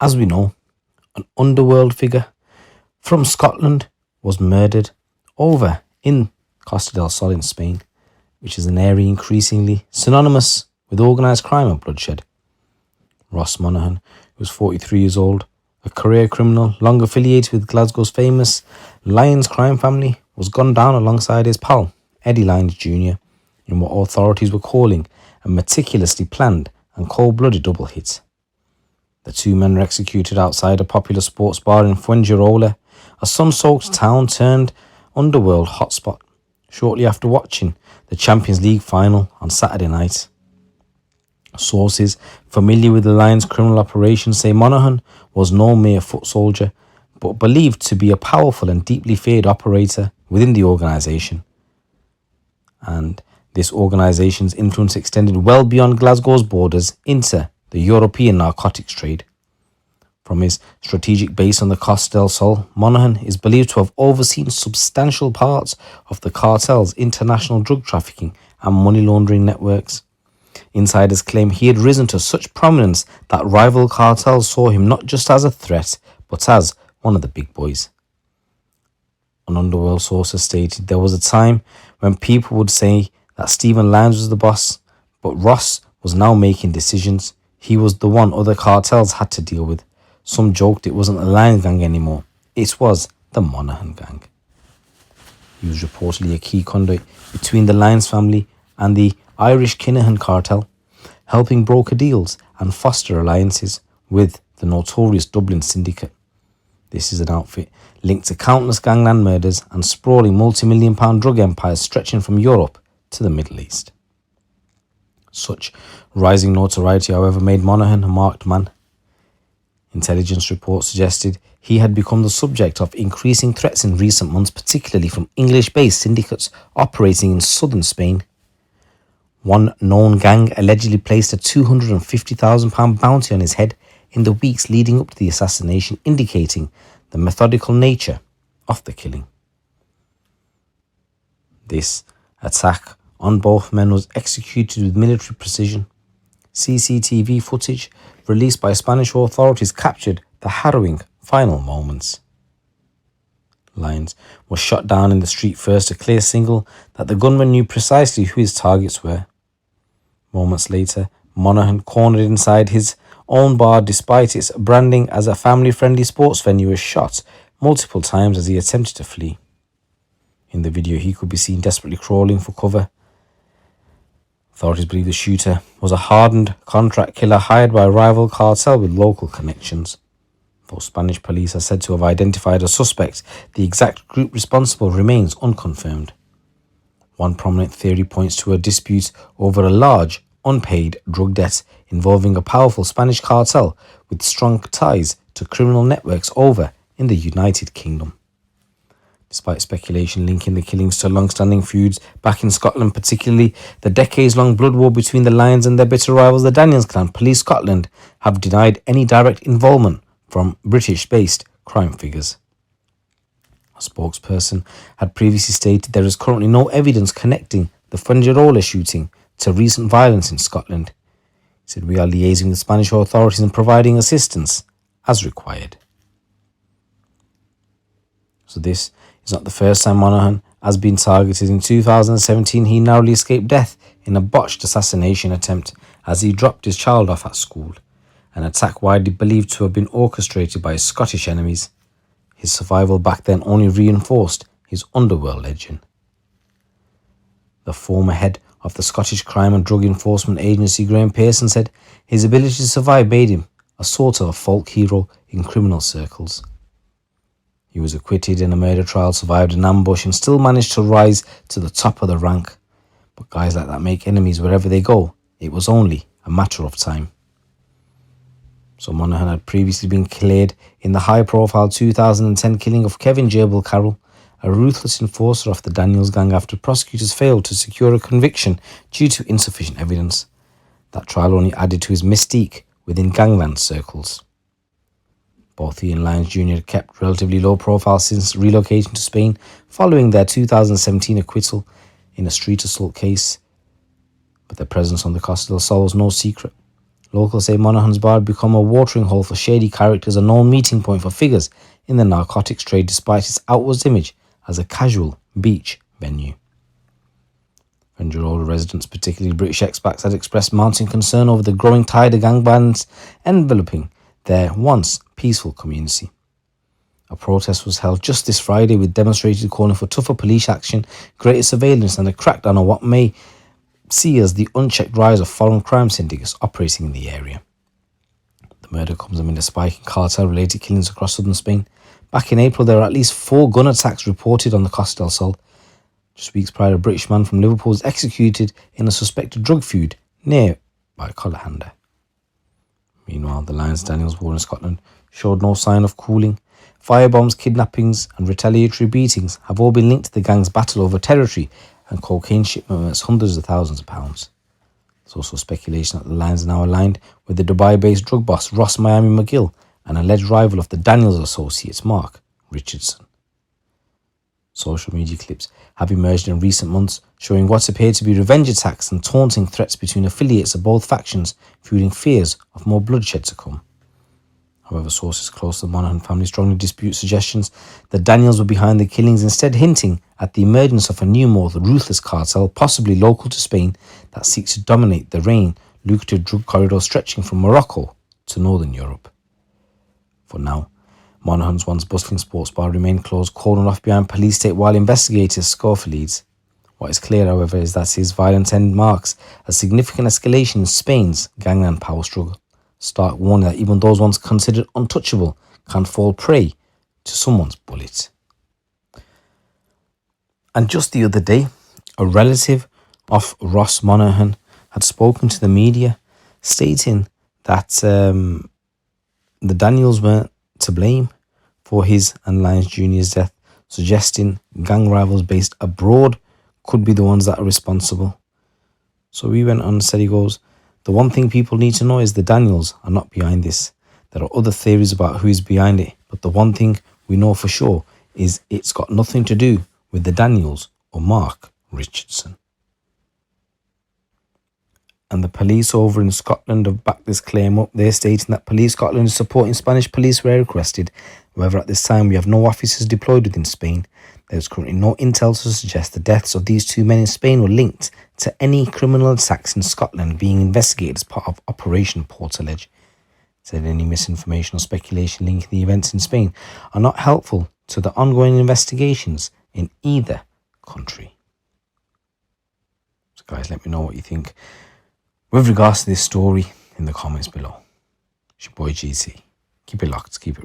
As we know, an underworld figure from Scotland was murdered over in Costa del Sol in Spain, which is an area increasingly synonymous with organised crime and bloodshed. Ross Monahan, who was 43 years old, a career criminal long affiliated with Glasgow's famous Lyons crime family, was gunned down alongside his pal, Eddie Lyons Jr., in what authorities were calling a meticulously planned and cold-blooded double hit. The two men were executed outside a popular sports bar in Fuengirola, a sun-soaked town turned underworld hotspot, shortly after watching the Champions League final on Saturday night. Sources familiar with the Lions criminal operation say Monahan was no mere foot soldier, but believed to be a powerful and deeply feared operator within the organisation. And this organisation's influence extended well beyond Glasgow's borders into the European narcotics trade. From his strategic base on the Costa del Sol, Monahan is believed to have overseen substantial parts of the cartel's international drug trafficking and money laundering networks. Insiders claim he had risen to such prominence that rival cartels saw him not just as a threat, but as one of the big boys. An underworld source has stated there was a time when people would say that Stephen Lyons was the boss, but Ross was now making decisions. He was the one other cartels had to deal with. Some joked it wasn't the Lyons gang anymore, it was the Monahan gang. He was reportedly a key conduit between the Lyons family and the Irish Kinahan cartel, helping broker deals and foster alliances with the notorious Dublin syndicate. This is an outfit linked to countless gangland murders and sprawling multi-million-pound drug empires stretching from Europe to the Middle East. Such rising notoriety, however, made Monahan a marked man. Intelligence reports suggested he had become the subject of increasing threats in recent months, particularly from English-based syndicates operating in southern Spain. One known gang allegedly placed a £250,000 bounty on his head in the weeks leading up to the assassination, indicating the methodical nature of the killing. This attack on both men was executed with military precision. CCTV footage released by Spanish authorities captured the harrowing final moments. Lyons was shot down in the street first, a clear signal that the gunman knew precisely who his targets were. Moments later, Monahan, cornered inside his own bar despite its branding as a family-friendly sports venue, was shot multiple times as he attempted to flee. In the video, he could be seen desperately crawling for cover. Authorities believe the shooter was a hardened contract killer hired by a rival cartel with local connections. Though Spanish police are said to have identified a suspect, the exact group responsible remains unconfirmed. One prominent theory points to a dispute over a large, unpaid drug debt involving a powerful Spanish cartel with strong ties to criminal networks over in the United Kingdom. Despite speculation linking the killings to long-standing feuds back in Scotland, particularly the decades-long blood war between the Lyons and their bitter rivals, the Daniels clan, Police Scotland have denied any direct involvement from British-based crime figures. A spokesperson had previously stated there is currently no evidence connecting the Fuengirola shooting to recent violence in Scotland. He said, "We are liaising with Spanish authorities and providing assistance as required." So this is not the first time Monahan has been targeted. In 2017, he narrowly escaped death in a botched assassination attempt as he dropped his child off at school, an attack widely believed to have been orchestrated by his Scottish enemies. His survival back then only reinforced his underworld legend. The former head of the Scottish Crime and Drug Enforcement Agency, Graham Pearson, said his ability to survive made him a sort of a folk hero in criminal circles. He was acquitted in a murder trial, survived an ambush, and still managed to rise to the top of the rank. But guys like that make enemies wherever they go. It was only a matter of time. So Monahan had previously been cleared in the high-profile 2010 killing of Kevin Gerbil Carroll, a ruthless enforcer of the Daniels gang, after prosecutors failed to secure a conviction due to insufficient evidence. That trial only added to his mystique within gangland circles. Both he and Lyons Jr. kept relatively low profile since relocating to Spain following their 2017 acquittal in a street assault case, but their presence on the Costa del Sol was no secret. Locals say Monahan's bar had become a watering hole for shady characters, a known meeting point for figures in the narcotics trade despite its outward image as a casual beach venue. Fuengirola residents, particularly British expats, had expressed mounting concern over the growing tide of gang violence enveloping their once peaceful community. A protest was held just this Friday with demonstrators calling for tougher police action, greater surveillance and a crackdown on what may see as the unchecked rise of foreign crime syndicates operating in the area. The murder comes amid a spike in cartel-related killings across southern Spain. Back in April, there were at least 4 gun attacks reported on the Costa del Sol. Just weeks prior, a British man from Liverpool was executed in a suspected drug feud nearby Colorhander. Meanwhile, the Lyons Daniels war in Scotland showed no sign of cooling. Firebombs, kidnappings and retaliatory beatings have all been linked to the gang's battle over territory and cocaine shipments hundreds of thousands of pounds. There's also speculation that the Lyons are now aligned with the Dubai-based drug boss Ross Miami McGill, an alleged rival of the Daniels associates Mark Richardson. Social media clips have emerged in recent months showing what appear to be revenge attacks and taunting threats between affiliates of both factions, fueling fears of more bloodshed to come. However, sources close to the Monahan family strongly dispute suggestions that Daniels were behind the killings, instead hinting at the emergence of a new, more ruthless cartel, possibly local to Spain, that seeks to dominate the lucrative drug corridor stretching from Morocco to northern Europe. For now, Monahan's once bustling sports bar remained closed, cordoned off behind police state while investigators score for leads. What is clear, however, is that his violent end marks a significant escalation in Spain's gangland power struggle. Stark warning that even those once considered untouchable can fall prey to someone's bullet. And just the other day, a relative of Ross Monahan had spoken to the media, stating that the Daniels weren't to blame for his and Lyons Jr.'s death, suggesting gang rivals based abroad could be the ones that are responsible. So he went on and said, he goes, "The one thing people need to know is the Daniels are not behind this. There are other theories about who is behind it, but the one thing we know for sure is it's got nothing to do with the Daniels or Mark Richardson." And the police over in Scotland have backed this claim up. They're stating that Police Scotland is supporting Spanish police where requested. However, at this time, we have no officers deployed within Spain. There is currently no intel to suggest the deaths of these 2 men in Spain were linked to any criminal attacks in Scotland being investigated as part of Operation Portaledge. Said any misinformation or speculation linking the events in Spain are not helpful to the ongoing investigations in either country. So guys, let me know what you think with regards to this story in the comments below. It's your boy GC. Keep it locked, keep it